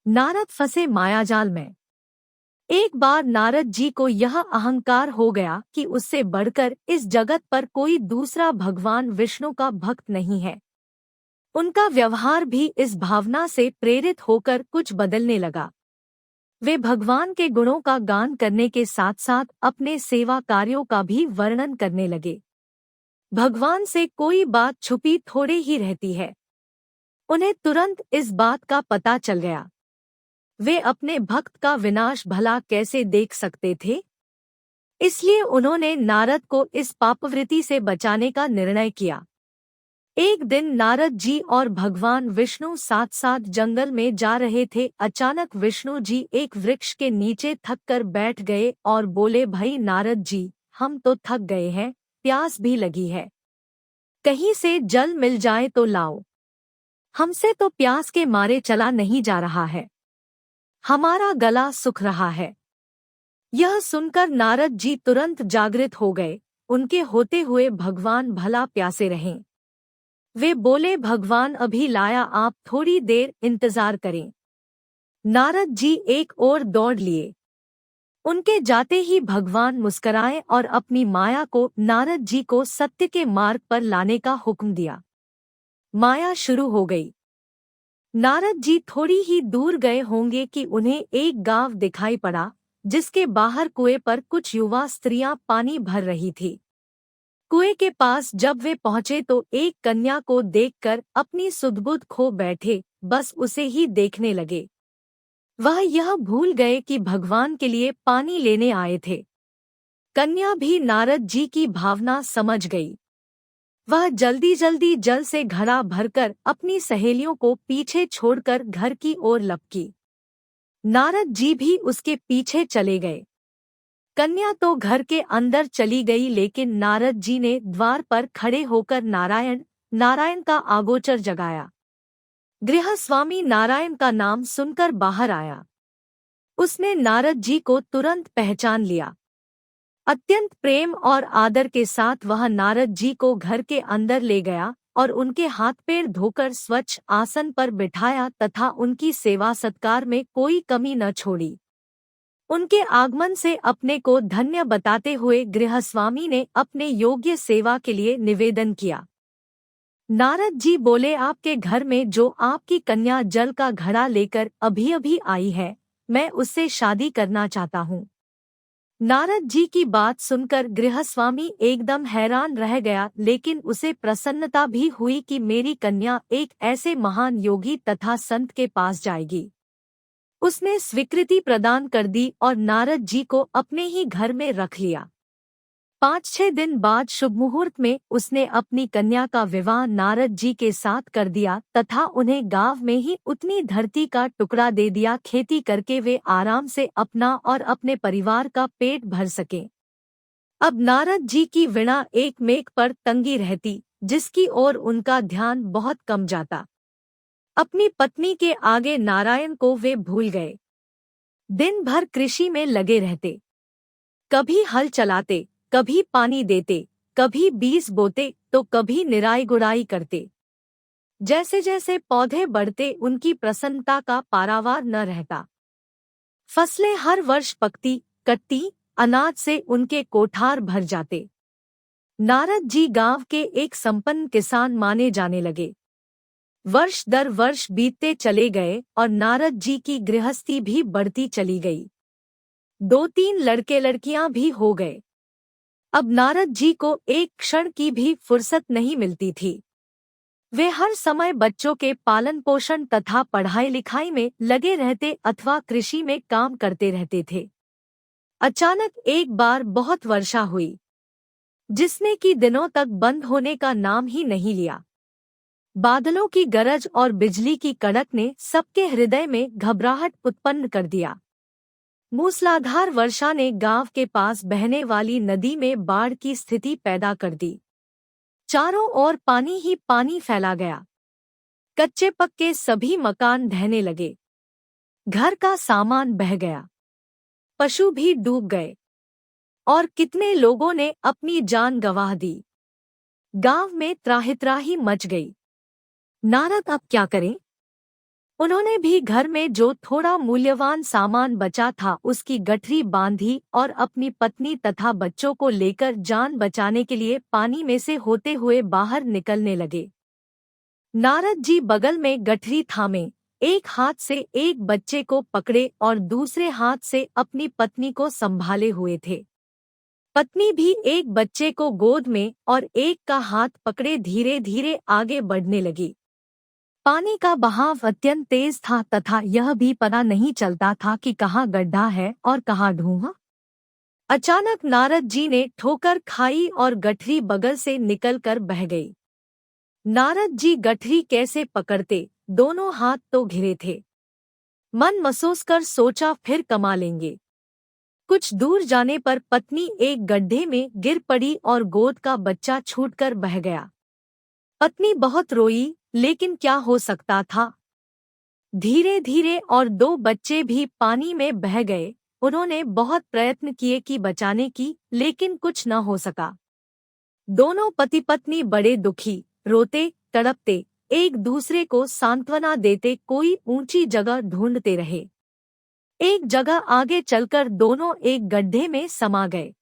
नारद फंसे मायाजाल में। एक बार नारद जी को यह अहंकार हो गया कि उससे बढ़कर इस जगत पर कोई दूसरा भगवान विष्णु का भक्त नहीं है। उनका व्यवहार भी इस भावना से प्रेरित होकर कुछ बदलने लगा। वे भगवान के गुणों का गान करने के साथ साथ अपने सेवा कार्यों का भी वर्णन करने लगे। भगवान से कोई बात छुपी थोड़े ही रहती है। उन्हें तुरंत इस बात का पता चल गया। वे अपने भक्त का विनाश भला कैसे देख सकते थे? इसलिए उन्होंने नारद को इस पापवृत्ति से बचाने का निर्णय किया। एक दिन नारद जी और भगवान विष्णु साथ साथ जंगल में जा रहे थे। अचानक विष्णु जी एक वृक्ष के नीचे थक कर बैठ गए और बोले, भाई नारद जी, हम तो थक गए हैं, प्यास भी लगी है। कहीं से जल मिल जाए तो लाओ। हमसे तो प्यास के मारे चला नहीं जा रहा है। हमारा गला सूख रहा है। यह सुनकर नारद जी तुरंत जागृत हो गए। उनके होते हुए भगवान भला प्यासे रहें। वे बोले, भगवान अभी लाया, आप थोड़ी देर इंतजार करें। नारद जी एक ओर दौड़ लिए। उनके जाते ही भगवान मुस्कराए और अपनी माया को नारद जी को सत्य के मार्ग पर लाने का हुक्म दिया। माया शुरू हो गई। नारद जी थोड़ी ही दूर गए होंगे कि उन्हें एक गांव दिखाई पड़ा, जिसके बाहर कुएं पर कुछ युवा स्त्रियां पानी भर रही थी। कुएं के पास जब वे पहुंचे तो एक कन्या को देखकर अपनी सुध-बुध खो बैठे, बस उसे ही देखने लगे। वह यह भूल गए कि भगवान के लिए पानी लेने आए थे। कन्या भी नारद जी की भावना समझ गई। वह जल्दी जल्दी जल से घड़ा भरकर अपनी सहेलियों को पीछे छोड़कर घर की ओर लपकी। नारद जी भी उसके पीछे चले गए। कन्या तो घर के अंदर चली गई, लेकिन नारद जी ने द्वार पर खड़े होकर नारायण नारायण का आगोचर जगाया। गृहस्वामी नारायण का नाम सुनकर बाहर आया। उसने नारद जी को तुरंत पहचान लिया। अत्यंत प्रेम और आदर के साथ वह नारद जी को घर के अंदर ले गया और उनके हाथ पैर धोकर स्वच्छ आसन पर बिठाया तथा उनकी सेवा सत्कार में कोई कमी न छोड़ी। उनके आगमन से अपने को धन्य बताते हुए गृहस्वामी ने अपने योग्य सेवा के लिए निवेदन किया। नारद जी बोले, आपके घर में जो आपकी कन्या जल का घड़ा लेकर अभी अभी आई है, मैं उससे शादी करना चाहता हूँ। नारद जी की बात सुनकर गृहस्वामी एकदम हैरान रह गया, लेकिन उसे प्रसन्नता भी हुई कि मेरी कन्या एक ऐसे महान योगी तथा संत के पास जाएगी। उसने स्वीकृति प्रदान कर दी और नारद जी को अपने ही घर में रख लिया। 5-6 दिन बाद शुभ मुहूर्त में उसने अपनी कन्या का विवाह नारद जी के साथ कर दिया तथा उन्हें गांव में ही उतनी धरती का टुकड़ा दे दिया, खेती करके वे आराम से अपना और अपने परिवार का पेट भर सके। अब नारद जी की वीणा एक मेघ पर तंगी रहती, जिसकी ओर उनका ध्यान बहुत कम जाता। अपनी पत्नी के आगे नारायण को वे भूल गए। दिन भर कृषि में लगे रहते। कभी हल चलाते, कभी पानी देते, कभी बीज बोते तो कभी निराई गुड़ाई करते। जैसे जैसे पौधे बढ़ते उनकी प्रसन्नता का पारावार न रहता। फसलें हर वर्ष पकती, कटती, अनाज से उनके कोठार भर जाते। नारद जी गांव के एक संपन्न किसान माने जाने लगे। वर्ष दर वर्ष बीतते चले गए और नारद जी की गृहस्थी भी बढ़ती चली गई। 2-3 लड़के लड़कियां भी हो गए। अब नारद जी को एक क्षण की भी फुर्सत नहीं मिलती थी। वे हर समय बच्चों के पालन पोषण तथा पढ़ाई लिखाई में लगे रहते अथवा कृषि में काम करते रहते थे। अचानक एक बार बहुत वर्षा हुई, जिसने कि दिनों तक बंद होने का नाम ही नहीं लिया। बादलों की गरज और बिजली की कड़क ने सबके हृदय में घबराहट उत्पन्न कर दिया। मूसलाधार वर्षा ने गांव के पास बहने वाली नदी में बाढ़ की स्थिति पैदा कर दी। चारों ओर पानी ही पानी फैला गया। कच्चे पक्के सभी मकान ढहने लगे। घर का सामान बह गया। पशु भी डूब गए और कितने लोगों ने अपनी जान गंवा दी। गांव में त्राहित्राही मच गई। नारद अब क्या करें? उन्होंने भी घर में जो थोड़ा मूल्यवान सामान बचा था उसकी गठरी बांधी और अपनी पत्नी तथा बच्चों को लेकर जान बचाने के लिए पानी में से होते हुए बाहर निकलने लगे। नारद जी बगल में गठरी थामे, एक हाथ से एक बच्चे को पकड़े और दूसरे हाथ से अपनी पत्नी को संभाले हुए थे। पत्नी भी एक बच्चे को गोद में और एक का हाथ पकड़े धीरे धीरे आगे बढ़ने लगी। पानी का बहाव अत्यंत तेज था तथा यह भी पता नहीं चलता था कि कहाँ गड्ढा है और कहाँ ढूंढ। अचानक नारद जी ने ठोकर खाई और गठरी बगल से निकलकर बह गई। नारद जी गठरी कैसे पकड़ते, दोनों हाथ तो घिरे थे। मन मसोस कर सोचा फिर कमा लेंगे। कुछ दूर जाने पर पत्नी एक गड्ढे में गिर पड़ी और गोद का बच्चा छूटकर बह गया। पत्नी बहुत रोई, लेकिन क्या हो सकता था। धीरे धीरे और दो बच्चे भी पानी में बह गए। उन्होंने बहुत प्रयत्न किए कि बचाने की, लेकिन कुछ न हो सका। दोनों पति पत्नी बड़े दुखी, रोते तड़पते, एक दूसरे को सांत्वना देते कोई ऊंची जगह ढूंढते रहे। एक जगह आगे चलकर दोनों एक गड्ढे में समा गए।